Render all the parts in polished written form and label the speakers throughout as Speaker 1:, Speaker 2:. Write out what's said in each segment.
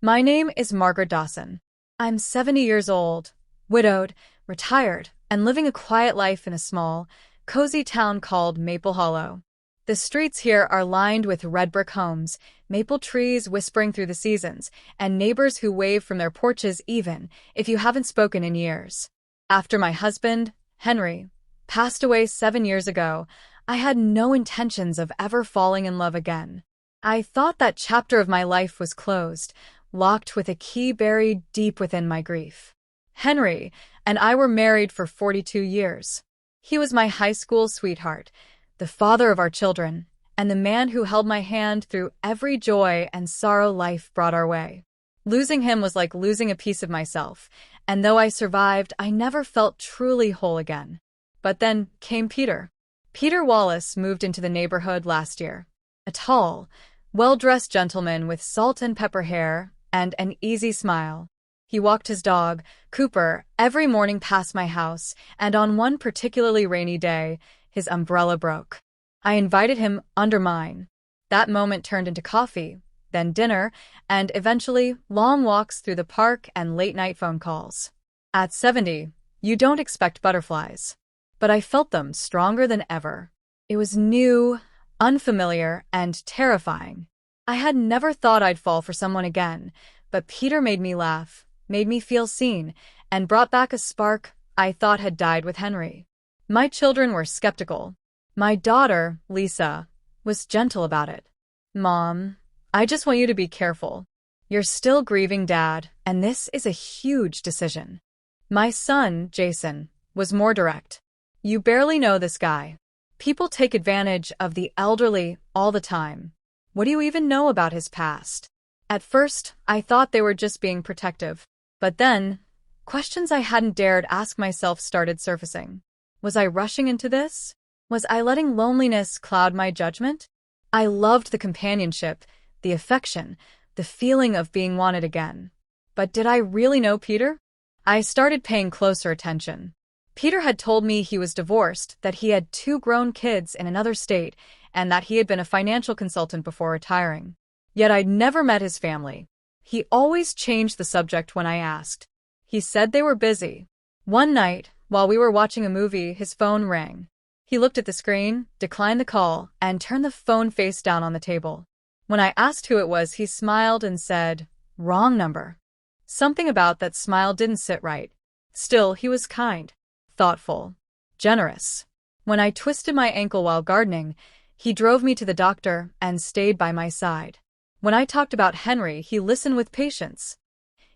Speaker 1: My name is Margaret Dawson. I'm 70 years old, widowed, retired, and living a quiet life in a small, cozy town called Maple Hollow. The streets here are lined with red brick homes, maple trees whispering through the seasons, and neighbors who wave from their porches even if you haven't spoken in years. After my husband, Henry, passed away 7 years ago, I had no intentions of ever falling in love again. I thought that chapter of my life was closed, locked with a key buried deep within my grief. Henry and I were married for 42 years. He was my high school sweetheart, the father of our children, and the man who held my hand through every joy and sorrow life brought our way. Losing him was like losing a piece of myself, and though I survived, I never felt truly whole again. But then came Peter. Peter Wallace moved into the neighborhood last year. A tall, well-dressed gentleman with salt and pepper hair and an easy smile. He walked his dog, Cooper, every morning past my house, and on one particularly rainy day, his umbrella broke. I invited him under mine. That moment turned into coffee, then dinner, and eventually long walks through the park and late-night phone calls. At 70, you don't expect butterflies. But I felt them stronger than ever. It was new, unfamiliar, and terrifying. I had never thought I'd fall for someone again, but Peter made me laugh, made me feel seen, and brought back a spark I thought had died with Henry. My children were skeptical. My daughter, Lisa, was gentle about it. "Mom, I just want you to be careful. You're still grieving Dad, and this is a huge decision." My son, Jason, was more direct. "You barely know this guy. People take advantage of the elderly all the time. What do you even know about his past?" At first, I thought they were just being protective. But then, questions I hadn't dared ask myself started surfacing. Was I rushing into this? Was I letting loneliness cloud my judgment? I loved the companionship, the affection, the feeling of being wanted again. But did I really know Peter? I started paying closer attention. Peter had told me he was divorced, that he had 2 grown kids in another state, and that he had been a financial consultant before retiring. Yet I'd never met his family. He always changed the subject when I asked. He said they were busy. One night, while we were watching a movie, his phone rang. He looked at the screen, declined the call, and turned the phone face down on the table. When I asked who it was, he smiled and said, "Wrong number." Something about that smile didn't sit right. Still, he was kind, thoughtful, generous. When I twisted my ankle while gardening, he drove me to the doctor and stayed by my side. When I talked about Henry, he listened with patience.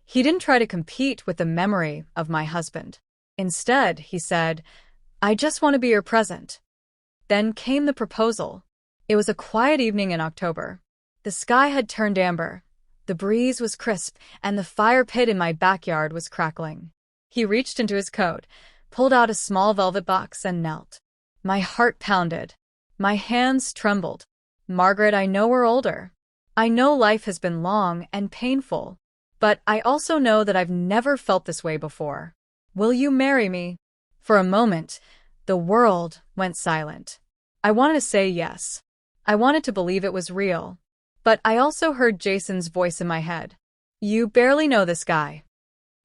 Speaker 1: He didn't try to compete with the memory of my husband. Instead, he said, "I just want to be your present." Then came the proposal. It was a quiet evening in October. The sky had turned amber. The breeze was crisp, and the fire pit in my backyard was crackling. He reached into his coat, pulled out a small velvet box, and knelt. My heart pounded. My hands trembled. "Margaret, I know we're older. I know life has been long and painful. But I also know that I've never felt this way before. Will you marry me?" For a moment, the world went silent. I wanted to say yes. I wanted to believe it was real. But I also heard Jason's voice in my head. "You barely know this guy."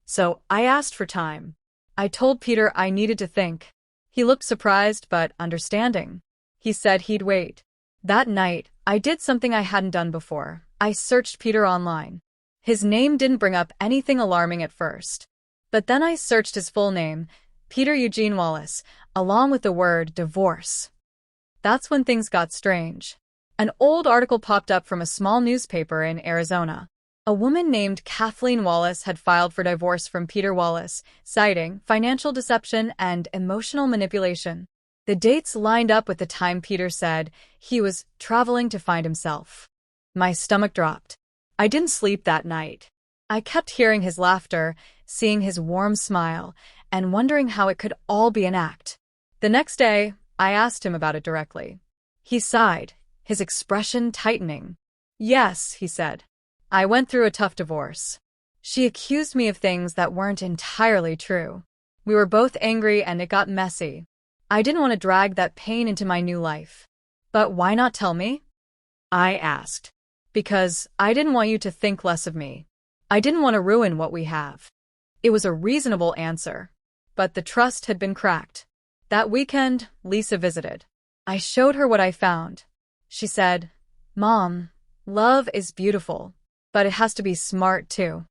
Speaker 1: So I asked for time. I told Peter I needed to think. He looked surprised but understanding. He said he'd wait. That night, I did something I hadn't done before. I searched Peter online. His name didn't bring up anything alarming at first. But then I searched his full name, Peter Eugene Wallace, along with the word divorce. That's when things got strange. An old article popped up from a small newspaper in Arizona. A woman named Kathleen Wallace had filed for divorce from Peter Wallace, citing financial deception and emotional manipulation. The dates lined up with the time Peter said he was traveling to find himself. My stomach dropped. I didn't sleep that night. I kept hearing his laughter, seeing his warm smile, and wondering how it could all be an act. The next day, I asked him about it directly. He sighed, his expression tightening. "Yes," he said. "I went through a tough divorce. She accused me of things that weren't entirely true. We were both angry and it got messy. I didn't want to drag that pain into my new life." "But why not tell me?" I asked. "Because I didn't want you to think less of me. I didn't want to ruin what we have. It was a reasonable answer. But the trust had been cracked. That weekend, Lisa visited. I showed her what I found. She said, "Mom, love is beautiful, but it has to be smart too."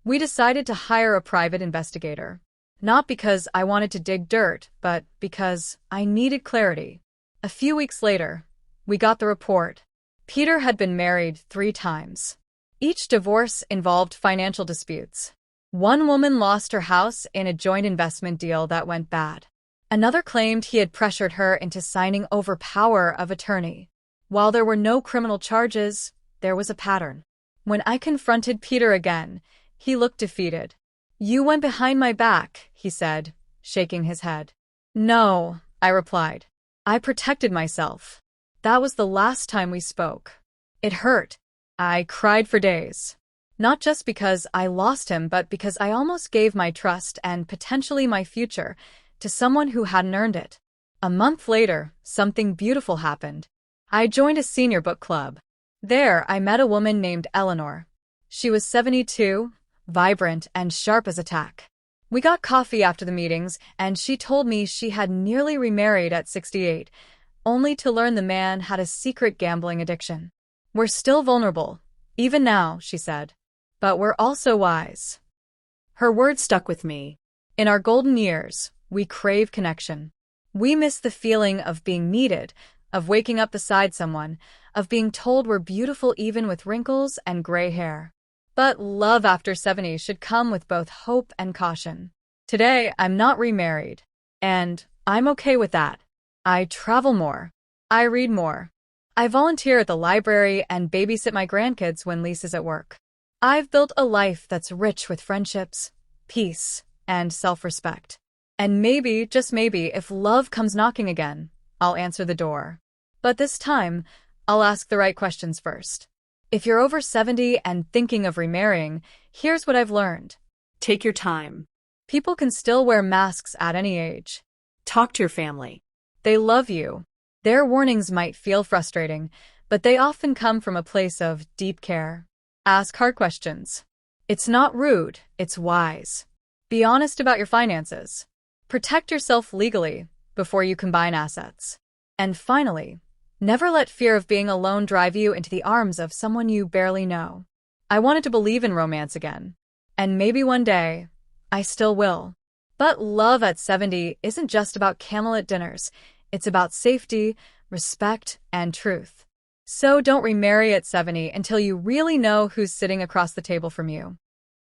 Speaker 1: We decided to hire a private investigator. Not because I wanted to dig dirt, but because I needed clarity. A few weeks later, we got the report. Peter had been married 3 times. Each divorce involved financial disputes. One woman lost her house in a joint investment deal that went bad. Another claimed he had pressured her into signing over power of attorney. While there were no criminal charges, there was a pattern. When I confronted Peter again, he looked defeated. "You went behind my back," he said, shaking his head. "No," I replied. "I protected myself." That was the last time we spoke. It hurt. I cried for days. Not just because I lost him, but because I almost gave my trust and potentially my future to someone who hadn't earned it. A month later, something beautiful happened. I joined a senior book club. There, I met a woman named Eleanor. She was 72, vibrant and sharp as a tack. We got coffee after the meetings, and she told me she had nearly remarried at 68, only to learn the man had a secret gambling addiction. "We're still vulnerable, even now," she said. "But we're also wise." Her words stuck with me. In our golden years, we crave connection. We miss the feeling of being needed, of waking up beside someone, of being told we're beautiful even with wrinkles and gray hair. But love after 70 should come with both hope and caution. Today, I'm not remarried. And I'm okay with that. I travel more. I read more. I volunteer at the library and babysit my grandkids when Lisa's at work. I've built a life that's rich with friendships, peace, and self-respect. And maybe, just maybe, if love comes knocking again, I'll answer the door. But this time, I'll ask the right questions first. If you're over 70 and thinking of remarrying, here's what I've learned.
Speaker 2: Take your time.
Speaker 1: People can still wear masks at any age.
Speaker 2: Talk to your family.
Speaker 1: They love you. Their warnings might feel frustrating, but they often come from a place of deep care. Ask hard questions. It's not rude, it's wise. Be honest about your finances. Protect yourself legally before you combine assets. And finally, never let fear of being alone drive you into the arms of someone you barely know. I wanted to believe in romance again. And maybe one day, I still will. But love at 70 isn't just about candlelit dinners. It's about safety, respect, and truth. So don't remarry at 70 until you really know who's sitting across the table from you.